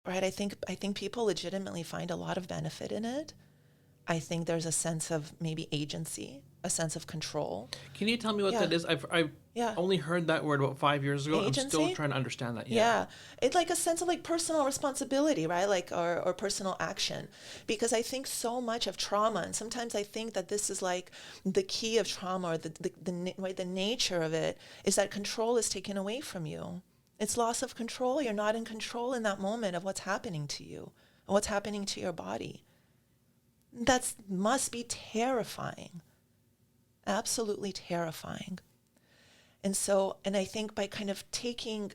right? I think people legitimately find a lot of benefit in it. I think there's a sense of maybe agency, a sense of control. Can you tell me what Yeah. that is? I've Yeah. only heard that word about 5 years ago. I'm still Agency? trying to understand that. Yeah. Yeah. It's like a sense of like personal responsibility, right? Like or personal action. Because I think so much of trauma, and sometimes I think that this is like the key of trauma or right, the nature of it is that control is taken away from you. It's loss of control. You're not in control in that moment of what's happening to you and what's happening to your body. That must be terrifying. Absolutely terrifying. And I think by kind of taking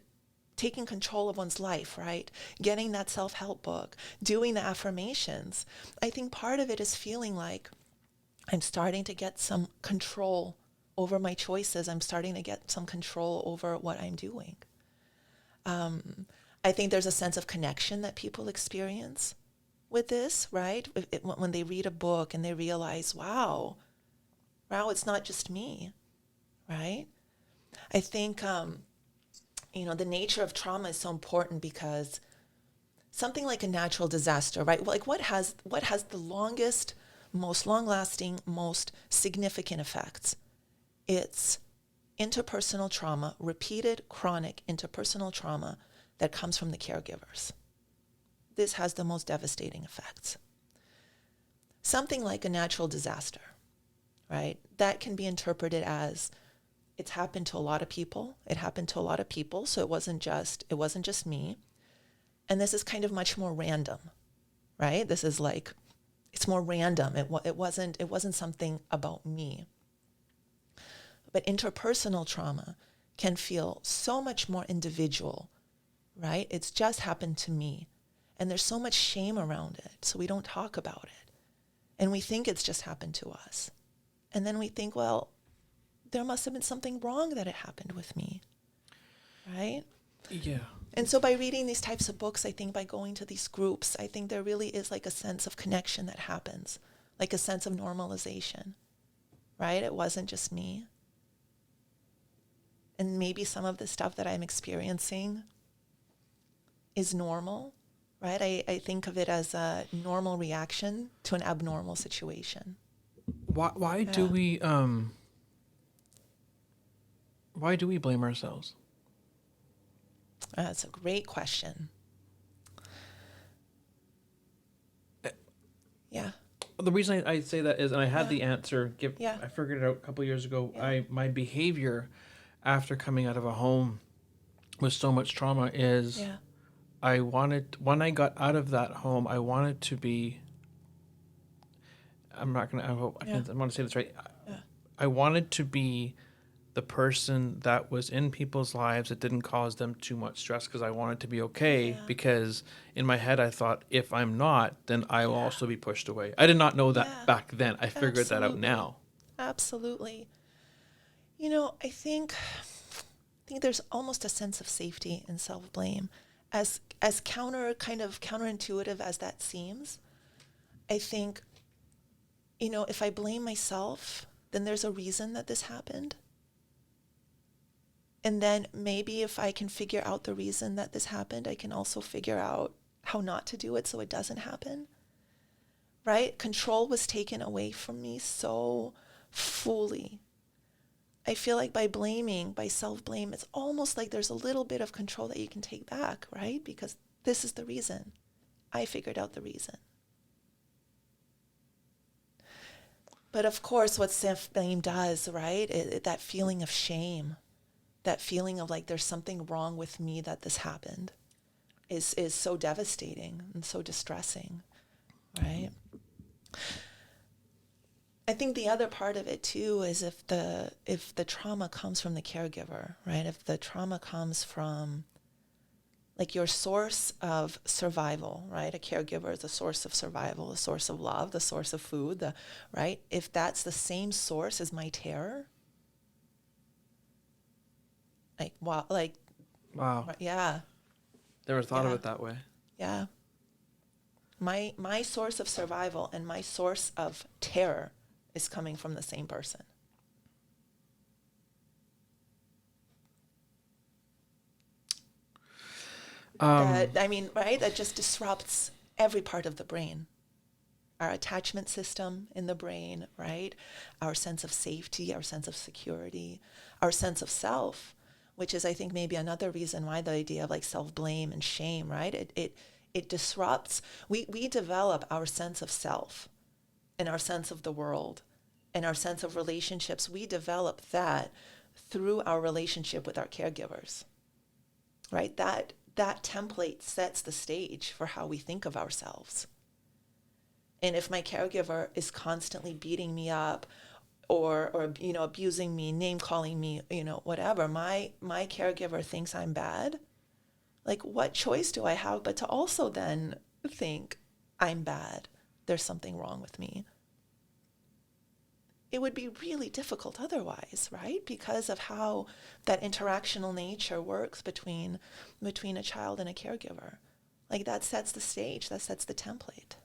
control of one's life, right? Getting that self-help book, doing the affirmations, I think part of it is feeling like I'm starting to get some control over my choices. I'm starting to get some control over what I'm doing. I think there's a sense of connection that people experience with this, right? When they read a book and they realize, wow, it's not just me, right? I think, the nature of trauma is so important because something like a natural disaster, right? Like what has the longest, most long-lasting, most significant effects? It's interpersonal trauma, repeated chronic interpersonal trauma that comes from the caregivers. This has the most devastating effects. Something like a natural disaster, right? That can be interpreted as it's happened to a lot of people. It happened to a lot of people, so it wasn't just me. And this is kind of much more random, right? This is like it's more random. It wasn't something about me. But interpersonal trauma can feel so much more individual, right? It's just happened to me. And there's so much shame around it, so we don't talk about it. And we think it's just happened to us. And then we think, well, there must have been something wrong that it happened with me, right? Yeah. And so by reading these types of books, I think by going to these groups, I think there really is like a sense of connection that happens, like a sense of normalization, right? It wasn't just me. And maybe some of the stuff that I'm experiencing is normal, right? I think of it as a normal reaction to an abnormal situation. Why do Yeah. we blame ourselves? That's a great question. Yeah. The reason I say that is, and I had Yeah. the answer. Yeah. I figured it out a couple years ago. Yeah. My behavior after coming out of a home with so much trauma is Yeah. when I got out of that home, I wanted to be. I'm not gonna. I hope I Yeah. can. I want to say this right. Yeah. I wanted to be the person that was in people's lives that didn't cause them too much stress because I wanted to be okay, Yeah. because in my head I thought if I'm not, then I will Yeah. also be pushed away. I did not know that Yeah. back then. I figured that out Absolutely. now. Absolutely. I think there's almost a sense of safety in self-blame. As counterintuitive as that seems, I think, if I blame myself, then there's a reason that this happened. And then maybe if I can figure out the reason that this happened, I can also figure out how not to do it so it doesn't happen. Right? Control was taken away from me so fully. I feel like by self-blame, it's almost like there's a little bit of control that you can take back, right? Because this is the reason. I figured out the reason. But of course, what self-blame does, right? That feeling of shame, that feeling of like there's something wrong with me that this happened is so devastating and so distressing, right? I think the other part of it too is if the trauma comes from the caregiver, right? If the trauma comes from like your source of survival, right? A caregiver is a source of survival, a source of love, the source of food, right? If that's the same source as my terror, like wow, like Wow. yeah, Never thought of yeah, it that way. yeah. My source of survival and my source of terror is coming from the same person. That, I mean, right? That just disrupts every part of the brain. Our attachment system in the brain, right? Our sense of safety, our sense of security, our sense of self, which is, I think, maybe another reason why the idea of like self-blame and shame, right? It disrupts, we develop our sense of self and our sense of the world and our sense of relationships. We develop that through our relationship with our caregivers, right? That template sets the stage for how we think of ourselves. And if my caregiver is constantly beating me up or you know, abusing me, name calling me, you know, whatever, my caregiver thinks I'm bad, like what choice do I have but to also then think I'm bad? There's something wrong with me. It would be really difficult otherwise, right? Because of how that interactional nature works between a child and a caregiver. Like that sets the stage, that sets the template.